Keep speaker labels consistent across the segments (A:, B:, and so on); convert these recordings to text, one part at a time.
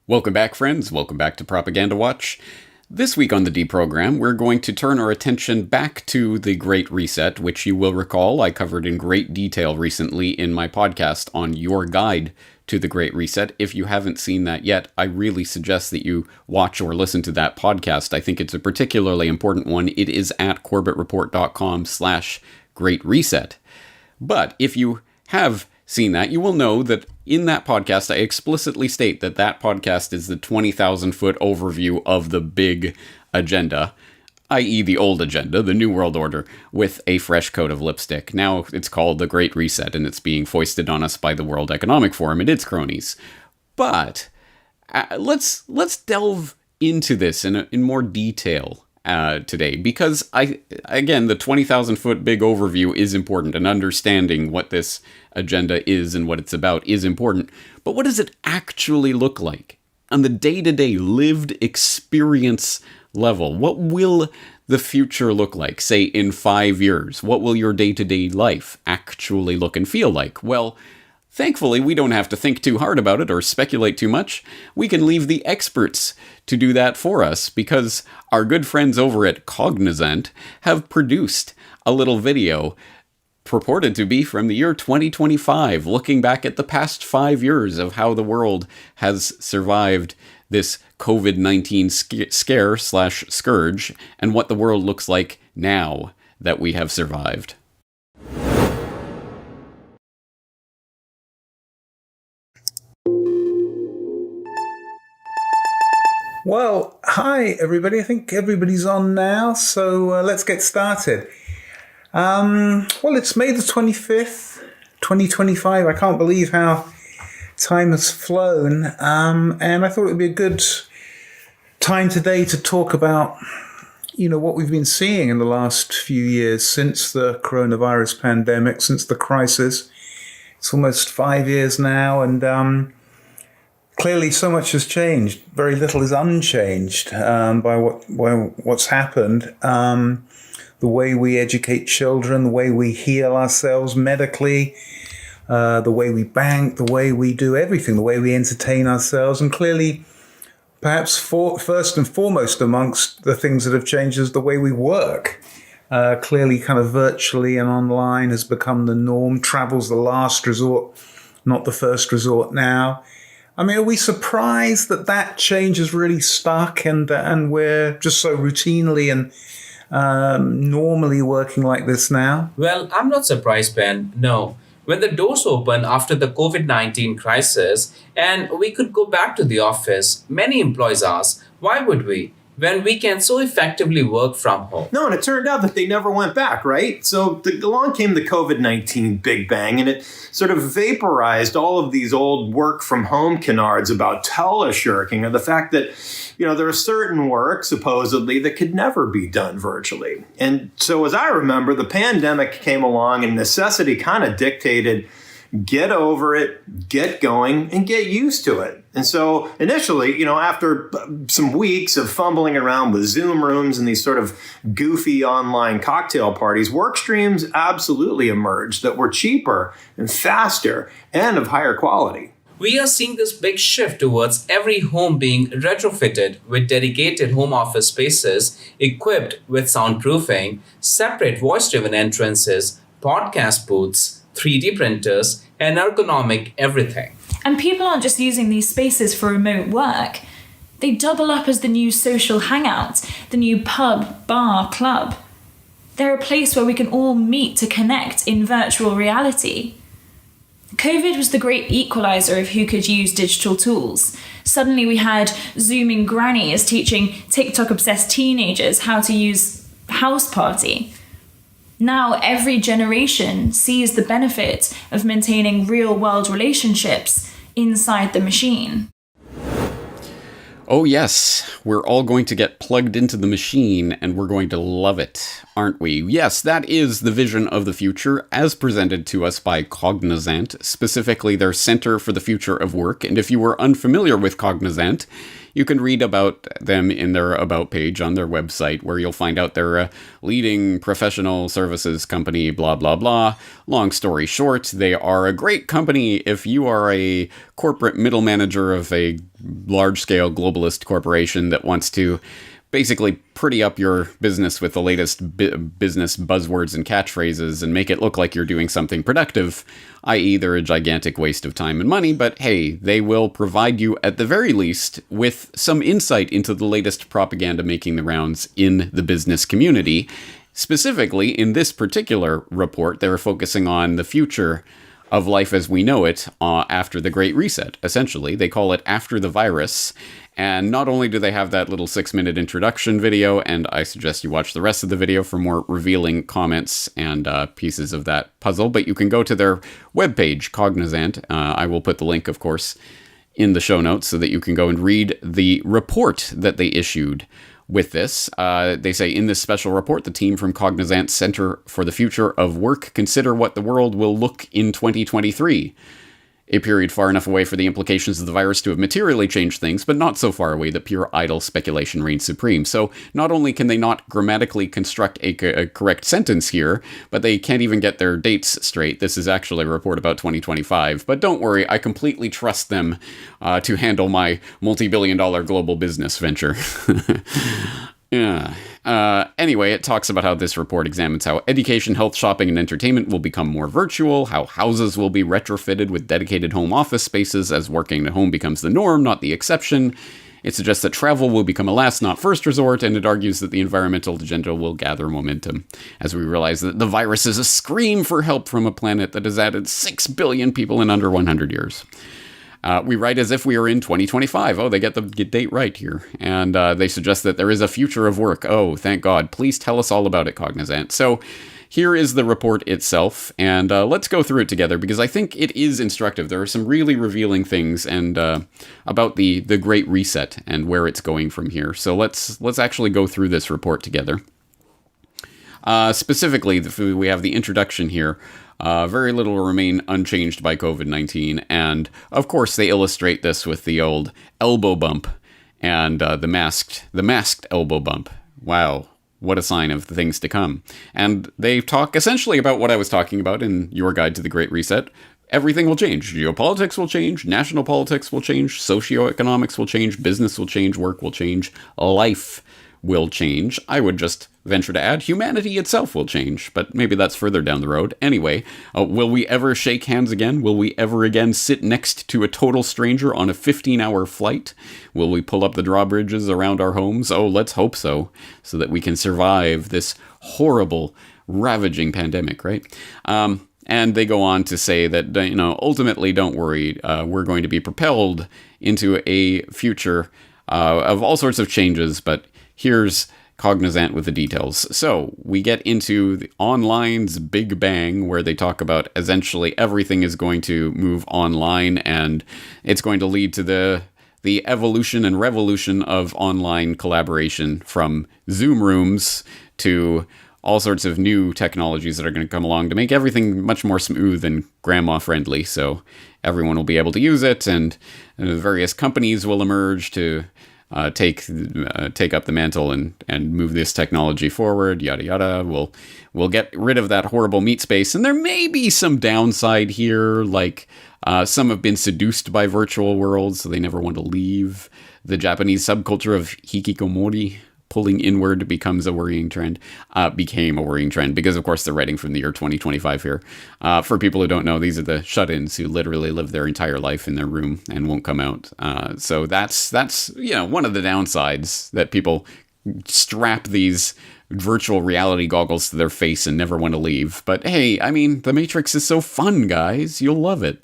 A: Welcome back, friends. Welcome back to Propaganda Watch. This week on the D program, we're going to turn our attention back to the Great Reset, which you will recall I covered in great detail recently in my podcast on Your Guide to the Great Reset. If you haven't seen that yet, I really suggest that you watch or listen to that podcast. I think it's a particularly important one. It is at Corbettreport.com/Great Reset. But if you have seen that, you will know that in that podcast, I explicitly state that that podcast is the 20,000-foot overview of the big agenda, i.e. the old agenda, the New World Order, with a fresh coat of lipstick. Now it's called the Great Reset, and it's being foisted on us by the World Economic Forum and its cronies. But let's delve into this in more detail today, because again, the 20,000-foot big overview is important, and understanding what this agenda is and what it's about is important. But what does it actually look like on the day-to-day lived experience level? What will the future look like, say, in 5 years? What will your day-to-day life actually look and feel like? Well, thankfully, we don't have to think too hard about it or speculate too much. We can leave the experts to do that for us, because our good friends over at Cognizant have produced a little video purported to be from the year 2025, looking back at the past 5 years of how the world has survived this COVID-19 scare/scourge, and what the world looks like now that we have survived.
B: Well, hi everybody. I think everybody's on now, so let's get started. Well, it's May the 25th, 2025. I can't believe how time has flown, and I thought it would be a good time today to talk about, what we've been seeing in the last few years since the coronavirus pandemic, since the crisis. It's almost 5 years now, and clearly, so much has changed. Very little is unchanged by what's happened. The way we educate children, the way we heal ourselves medically, the way we bank, the way we do everything, the way we entertain ourselves. And clearly, perhaps first and foremost amongst the things that have changed is the way we work. Clearly, kind of virtually and online has become the norm. Travel's the last resort, not the first resort now. I mean, are we surprised that change has really stuck, and we're just so routinely and normally working like this now?
C: Well, I'm not surprised, Ben. No. When the doors opened after the COVID-19 crisis and we could go back to the office, many employees asked, why would we, when we can so effectively work from home?
D: No, and it turned out that they never went back, right? So along came the COVID-19 Big Bang, and it sort of vaporized all of these old work from home canards about teleshirking, and the fact that, there are certain work, supposedly, that could never be done virtually. And so as I remember, the pandemic came along and necessity kind of dictated, get over it, get going, and get used to it. And so initially, after some weeks of fumbling around with Zoom rooms and these sort of goofy online cocktail parties, work streams absolutely emerged that were cheaper and faster and of higher quality.
C: We are seeing this big shift towards every home being retrofitted with dedicated home office spaces equipped with soundproofing, separate voice-driven entrances, podcast booths, 3D printers, and ergonomic everything.
E: And people aren't just using these spaces for remote work. They double up as the new social hangout, the new pub, bar, club. They're a place where we can all meet to connect in virtual reality. COVID was the great equalizer of who could use digital tools. Suddenly we had Zooming grannies teaching TikTok-obsessed teenagers how to use House Party. Now every generation sees the benefit of maintaining real-world relationships inside the machine.
A: Oh yes, we're all going to get plugged into the machine, and we're going to love it, aren't we? Yes, that is the vision of the future as presented to us by Cognizant, specifically their Center for the Future of Work. And if you were unfamiliar with Cognizant, you can read about them in their About page on their website, where you'll find out they're a leading professional services company, blah, blah, blah. Long story short, they are a great company if you are a corporate middle manager of a large-scale globalist corporation that wants to basically pretty up your business with the latest business buzzwords and catchphrases and make it look like you're doing something productive, i.e. they're a gigantic waste of time and money, but hey, they will provide you, at the very least, with some insight into the latest propaganda making the rounds in the business community. Specifically, in this particular report, they're focusing on the future of life as we know it after the Great Reset, essentially. They call it After the Virus. And not only do they have that little 6-minute introduction video, and I suggest you watch the rest of the video for more revealing comments and pieces of that puzzle, but you can go to their webpage, Cognizant. I will put the link, of course, in the show notes so that you can go and read the report that they issued with this. They say, in this special report, the team from Cognizant Center for the Future of Work consider what the world will look in 2023. A period far enough away for the implications of the virus to have materially changed things, but not so far away that pure idle speculation reigns supreme. So not only can they not grammatically construct a correct sentence here, but they can't even get their dates straight. This is actually a report about 2025. But don't worry, I completely trust them to handle my multi-billion-dollar global business venture. Yeah. Anyway, it talks about how this report examines how education, health, shopping, and entertainment will become more virtual, how houses will be retrofitted with dedicated home office spaces as working at home becomes the norm, not the exception. It suggests that travel will become a last, not first resort, and it argues that the environmental agenda will gather momentum as we realize that the virus is a scream for help from a planet that has added 6 billion people in under 100 years. We write as if we are in 2025. Oh, they get the date right here. And they suggest that there is a future of work. Oh, thank God. Please tell us all about it, Cognizant. So here is the report itself. And let's go through it together because I think it is instructive. There are some really revealing things and about the Great Reset and where it's going from here. So let's actually go through this report together. Specifically, we have the introduction here. Very little will remain unchanged by COVID-19, and of course they illustrate this with the old elbow bump and the masked elbow bump. Wow, what a sign of the things to come. And they talk essentially about what I was talking about in Your Guide to the Great Reset. Everything will change. Geopolitics will change, national politics will change, socioeconomics will change, business will change, work will change, life will change. I would just venture to add, humanity itself will change, but maybe that's further down the road. Anyway, will we ever shake hands again? Will we ever again sit next to a total stranger on a 15-hour flight? Will we pull up the drawbridges around our homes? Oh, let's hope so that we can survive this horrible, ravaging pandemic, right? And they go on to say that, ultimately, don't worry, we're going to be propelled into a future of all sorts of changes, but here's Cognizant with the details. So we get into the online's big bang, where they talk about essentially everything is going to move online, and it's going to lead to the evolution and revolution of online collaboration, from Zoom rooms to all sorts of new technologies that are going to come along to make everything much more smooth and grandma friendly. So everyone will be able to use it, and various companies will emerge to take up the mantle and move this technology forward, yada yada. We'll get rid of that horrible meat space, and there may be some downside here, like some have been seduced by virtual worlds, so they never want to leave. The Japanese subculture of hikikomori, pulling inward, became a worrying trend, because of course they're writing from the year 2025 here. For people who don't know, these are the shut-ins who literally live their entire life in their room and won't come out. So that's one of the downsides, that people strap these virtual reality goggles to their face and never want to leave. But hey, I mean, the Matrix is so fun, guys. You'll love it.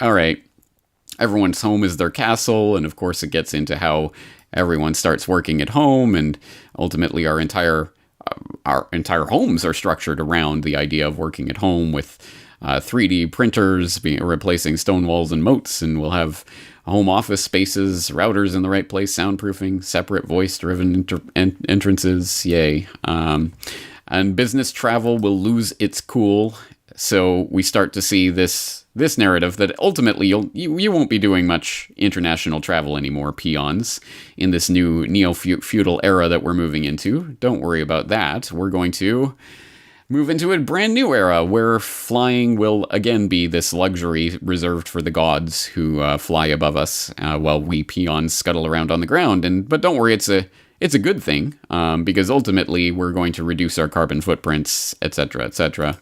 A: All right. Everyone's home is their castle, and of course it gets into how everyone starts working at home, and ultimately our entire homes are structured around the idea of working at home, with 3D printers replacing stone walls and moats, and we'll have home office spaces, routers in the right place, soundproofing, separate voice-driven entrances, yay. And business travel will lose its cool, So we start to see this narrative that ultimately you won't be doing much international travel anymore, peons, in this new neo-feudal era that we're moving into. Don't worry about that. We're going to move into a brand new era where flying will again be this luxury reserved for the gods who fly above us while we peons scuttle around on the ground. But don't worry, it's a good thing because ultimately we're going to reduce our carbon footprints, etc., etc.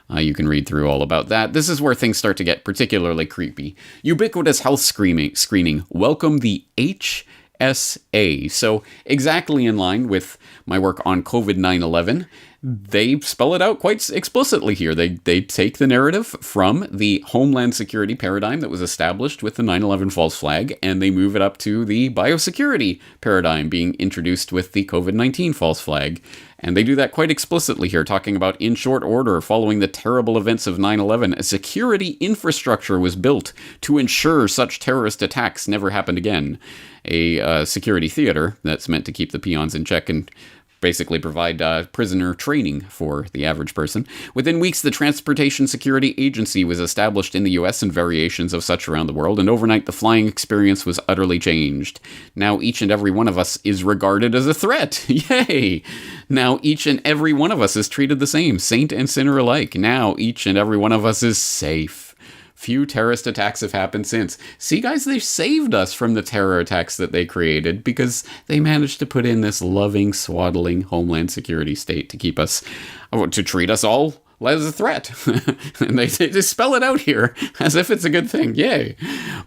A: You can read through all about that. This is where things start to get particularly creepy. Ubiquitous health screening. Welcome the HSA. So exactly in line with my work on COVID-9/11, they spell it out quite explicitly here. They take the narrative from the Homeland Security paradigm that was established with the 9/11 false flag, and they move it up to the biosecurity paradigm being introduced with the COVID-19 false flag. And they do that quite explicitly here, talking about in short order, following the terrible events of 9/11, a security infrastructure was built to ensure such terrorist attacks never happened again. A security theater that's meant to keep the peons in check and basically provide prisoner training for the average person. Within weeks, the Transportation Security Agency was established in the US and variations of such around the world, and overnight the flying experience was utterly changed. Now each and every one of us is regarded as a threat. Yay! Now each and every one of us is treated the same, saint and sinner alike. Now each and every one of us is safe. Few terrorist attacks have happened since. See, guys, they saved us from the terror attacks that they created because they managed to put in this loving, swaddling Homeland Security state to keep us, to treat us all as a threat. And they spell it out here as if it's a good thing. Yay.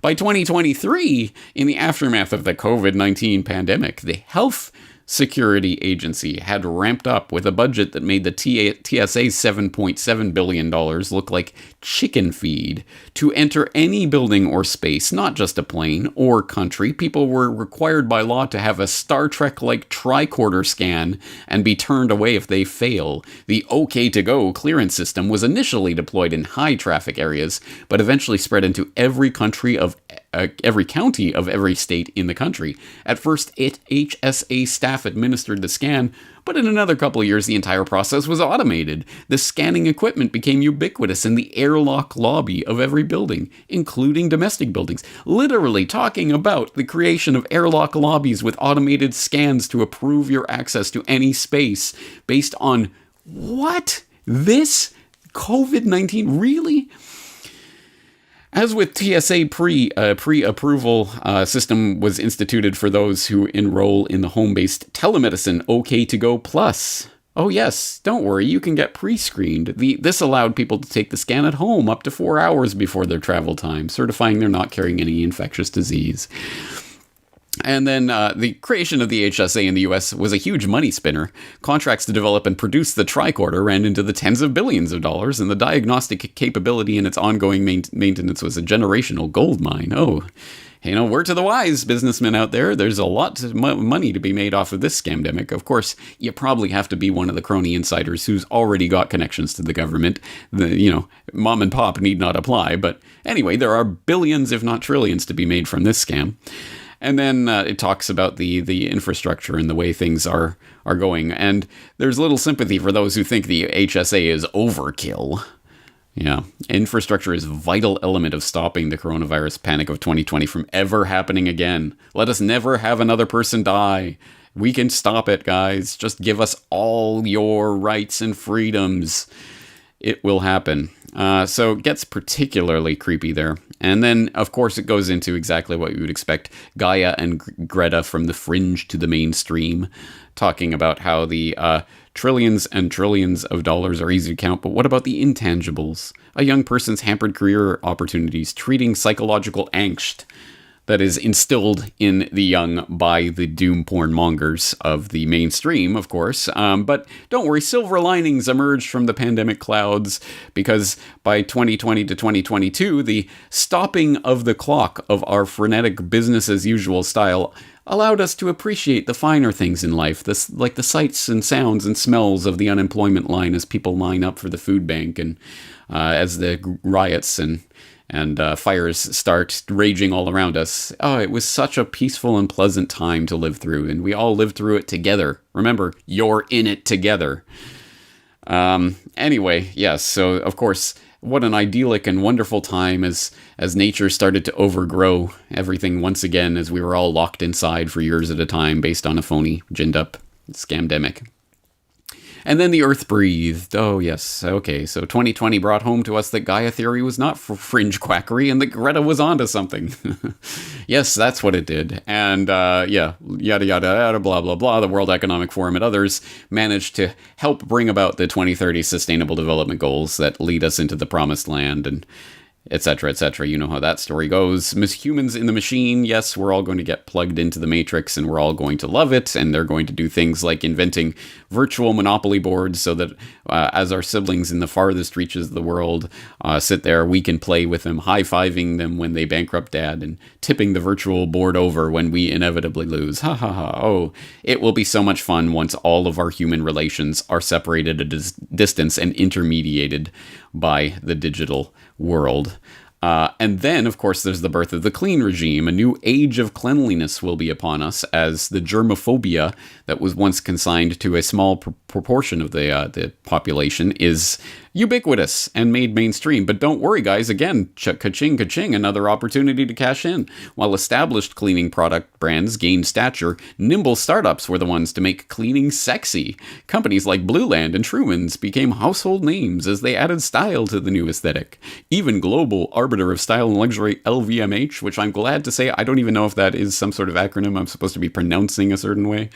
A: By 2023, in the aftermath of the COVID-19 pandemic, the Health Security Agency had ramped up with a budget that made the TSA's $7.7 billion look like chicken feed. To enter any building or space, not just a plane or country, people were required by law to have a Star Trek-like tricorder scan and be turned away if they fail. The OK-to-go clearance system was initially deployed in high-traffic areas, but eventually spread into every county of every state in the country. At first, HSA staff administered the scan, but in another couple of years, the entire process was automated. The scanning equipment became ubiquitous in the airlock lobby of every building, including domestic buildings. Literally talking about the creation of airlock lobbies with automated scans to approve your access to any space based on what? This? COVID-19? Really? As with TSA pre-approval system was instituted for those who enroll in the home-based telemedicine OK-to-go Plus. Oh yes, don't worry, you can get pre-screened. This allowed people to take the scan at home up to 4 hours before their travel time, certifying they're not carrying any infectious disease. And then the creation of the HSA in the US was a huge money spinner. Contracts to develop and produce the tricorder ran into the tens of billions of dollars, and the diagnostic capability and its ongoing maintenance was a generational goldmine. Oh, word to the wise businessmen out there, there's a lot of money to be made off of this scamdemic. Of course, you probably have to be one of the crony insiders who's already got connections to the government. Mom and pop need not apply. But anyway, there are billions, if not trillions, to be made from this scam. And then it talks about the infrastructure and the way things are going. And there's little sympathy for those who think the HSA is overkill. Yeah, infrastructure is a vital element of stopping the coronavirus panic of 2020 from ever happening again. Let us never have another person die. We can stop it, guys. Just give us all your rights and freedoms. It will happen. So it gets particularly creepy there. And then, of course, it goes into exactly what you would expect. Gaia and Greta from the fringe to the mainstream, talking about how the trillions and trillions of dollars are easy to count, but what about the intangibles? A young person's hampered career opportunities, treating psychological angst that is instilled in the young by the doom porn mongers of the mainstream, of course. But don't worry, silver linings emerged from the pandemic clouds, because by 2020 to 2022, the stopping of the clock of our frenetic business as usual style allowed us to appreciate the finer things in life, like the sights and sounds and smells of the unemployment line as people line up for the food bank, and as the riots and fires start raging all around us. Oh, it was such a peaceful and pleasant time to live through, and we all lived through it together. Remember, you're in it together. Anyway, yes, so of course, what an idyllic and wonderful time as nature started to overgrow everything once again, as we were all locked inside for years at a time based on a phony, ginned up scamdemic. And then the Earth breathed. Oh, yes. Okay, so 2020 brought home to us that Gaia theory was not fringe quackery and that Greta was onto something. Yes, that's what it did. And, yada, yada, blah, blah, blah. The World Economic Forum and others managed to help bring about the 2030 Sustainable Development Goals that lead us into the promised land, and etc., etc. You know how that story goes. Humans in the machine, yes, we're all going to get plugged into the matrix and we're all going to love it, and they're going to do things like inventing virtual monopoly boards so that as our siblings in the farthest reaches of the world sit there, we can play with them, high-fiving them when they bankrupt dad and tipping the virtual board over when we inevitably lose. Ha ha ha. Oh, it will be so much fun once all of our human relations are separated at a distance and intermediated by the digital world. And then, of course, there's the birth of the clean regime. A new age of cleanliness will be upon us, as the germophobia that was once consigned to a small proportion of the population is ubiquitous and made mainstream. But don't worry, guys. Again, ka-ching, ka-ching, another opportunity to cash in. While established cleaning product brands gained stature, nimble startups were the ones to make cleaning sexy. Companies like Blueland and Truman's became household names as they added style to the new aesthetic. Even global arbiter of style and luxury LVMH, which I'm glad to say I don't even know if that is some sort of acronym I'm supposed to be pronouncing a certain way.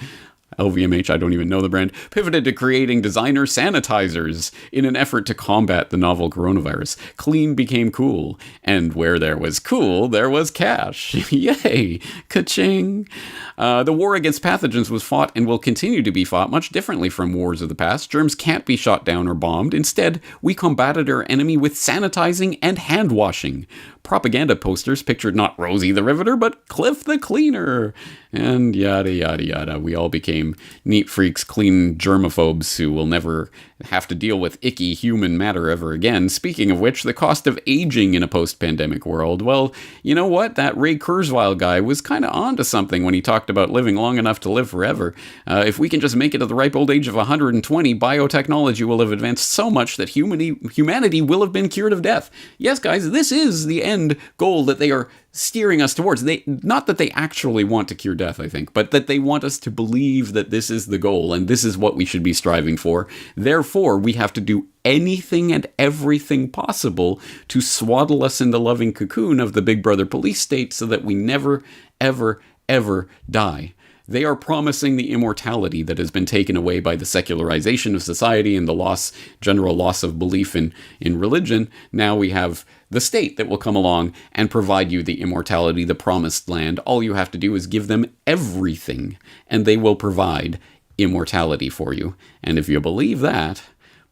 A: LVMH, I don't even know the brand, pivoted to creating designer sanitizers in an effort to combat the novel coronavirus. Clean became cool, and where there was cool, there was cash. Yay! Ka-ching! The war against pathogens was fought and will continue to be fought much differently from wars of the past. Germs can't be shot down or bombed. Instead, we combated our enemy with sanitizing and hand washing. Propaganda posters pictured not Rosie the Riveter, but Cliff the Cleaner. And yada, yada, yada. We all became neat freaks, clean germaphobes who will never have to deal with icky human matter ever again. Speaking of which, the cost of aging in a post-pandemic world. Well, you know what? That Ray Kurzweil guy was kind of onto something when he talked about living long enough to live forever. If we can just make it to the ripe old age of 120, biotechnology will have advanced so much that humanity will have been cured of death. Yes, guys, this is the end goal that they are steering us towards. Not that they actually want to cure death, I think, but that they want us to believe that this is the goal and this is what we should be striving for. Therefore, we have to do anything and everything possible to swaddle us in the loving cocoon of the Big Brother police state so that we never, ever, ever die. They are promising the immortality that has been taken away by the secularization of society and the general loss of belief in religion. Now we have the state that will come along and provide you the immortality, the promised land. All you have to do is give them everything, and they will provide immortality for you. And if you believe that,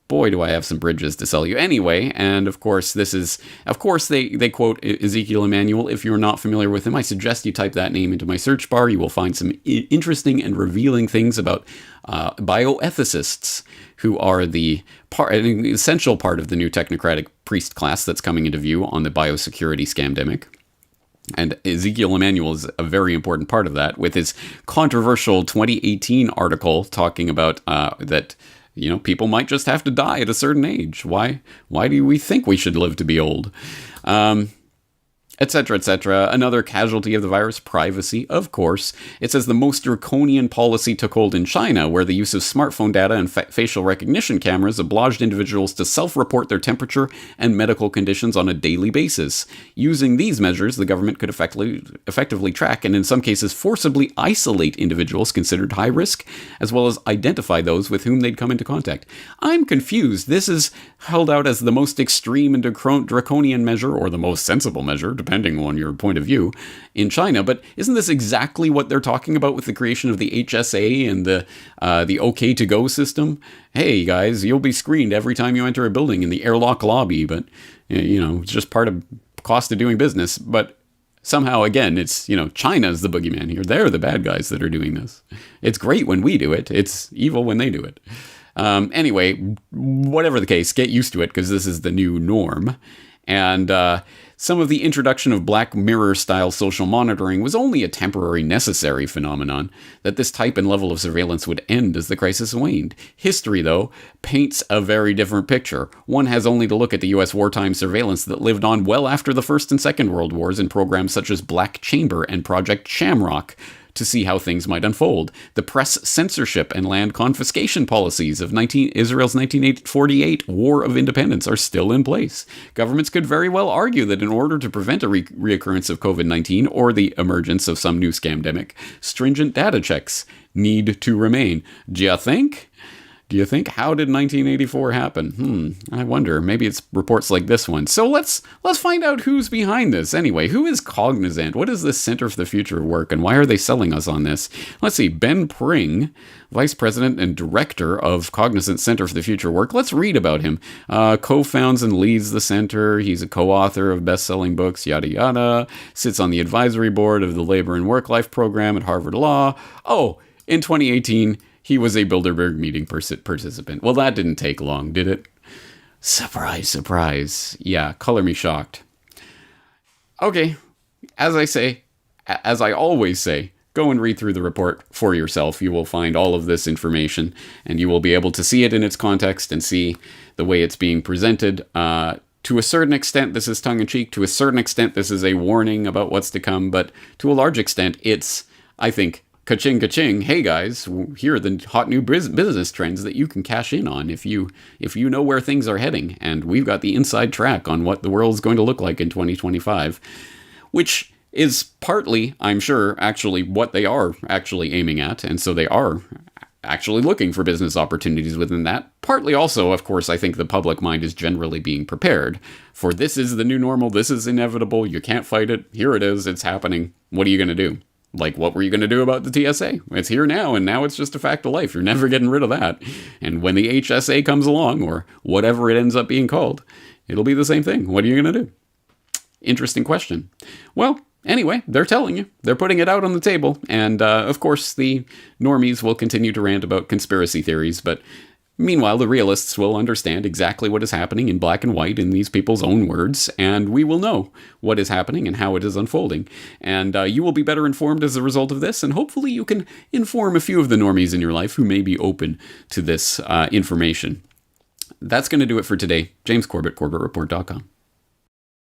A: boy, do I have some bridges to sell you. Anyway, and of course, they quote Ezekiel Emanuel. If you're not familiar with him, I suggest you type that name into my search bar. You will find some interesting and revealing things about bioethicists, who are an essential part of the new technocratic priest class that's coming into view on the biosecurity scamdemic. And Ezekiel Emanuel is a very important part of that, with his controversial 2018 article talking about that people might just have to die at a certain age. Why do we think we should live to be old? Etc., etc. Another casualty of the virus, privacy, of course. It says the most draconian policy took hold in China, where the use of smartphone data and facial recognition cameras obliged individuals to self-report their temperature and medical conditions on a daily basis. Using these measures, the government could effectively track and in some cases forcibly isolate individuals considered high risk, as well as identify those with whom they'd come into contact. I'm confused. This is held out as the most extreme and draconian measure, or the most sensible measure, depending on your point of view, in China. But isn't this exactly what they're talking about with the creation of the HSA and the OK to go system? Hey, guys, you'll be screened every time you enter a building in the airlock lobby, but, it's just part of cost of doing business. But somehow, again, it's, China's the boogeyman here. They're the bad guys that are doing this. It's great when we do it. It's evil when they do it. Anyway, whatever the case, get used to it because this is the new norm. And some of the introduction of Black Mirror-style social monitoring was only a temporary necessary phenomenon, that this type and level of surveillance would end as the crisis waned. History, though, paints a very different picture. One has only to look at the US wartime surveillance that lived on well after the First and Second World Wars in programs such as Black Chamber and Project Shamrock, to see how things might unfold. The press censorship and land confiscation policies of Israel's 1948 War of Independence are still in place. Governments could very well argue that in order to prevent a reoccurrence of COVID-19 or the emergence of some new scamdemic, stringent data checks need to remain. Do you think? How did 1984 happen? I wonder. Maybe it's reports like this one. So let's find out who's behind this. Anyway, who is Cognizant? What is this Center for the Future of Work, and why are they selling us on this? Let's see. Ben Pring, Vice President and Director of Cognizant Center for the Future of Work. Let's read about him. Co-founds and leads the center. He's a co-author of best-selling books, yada yada. Sits on the advisory board of the Labor and Work-Life program at Harvard Law. Oh, in 2018... he was a Bilderberg meeting participant. Well, that didn't take long, did it? Surprise, surprise. Yeah, color me shocked. Okay, as I always say, go and read through the report for yourself. You will find all of this information, and you will be able to see it in its context and see the way it's being presented. To a certain extent, this is tongue-in-cheek. To a certain extent, this is a warning about what's to come. But to a large extent, it's, I think, ka-ching, ka-ching. Hey guys, here are the hot new business trends that you can cash in on if you know where things are heading. And we've got the inside track on what the world's going to look like in 2025, which is partly, I'm sure, actually what they are actually aiming at. And so they are actually looking for business opportunities within that. Partly also, of course, I think the public mind is generally being prepared for this is the new normal. This is inevitable. You can't fight it. Here it is. It's happening. What are you going to do? Like, what were you going to do about the TSA? It's here now, and now it's just a fact of life. You're never getting rid of that. And when the HSA comes along, or whatever it ends up being called, it'll be the same thing. What are you going to do? Interesting question. Well, anyway, they're telling you. They're putting it out on the table. And, of course, the normies will continue to rant about conspiracy theories, but meanwhile, the realists will understand exactly what is happening in black and white in these people's own words, and we will know what is happening and how it is unfolding. And you will be better informed as a result of this, and hopefully you can inform a few of the normies in your life who may be open to this information. That's going to do it for today. James Corbett, CorbettReport.com.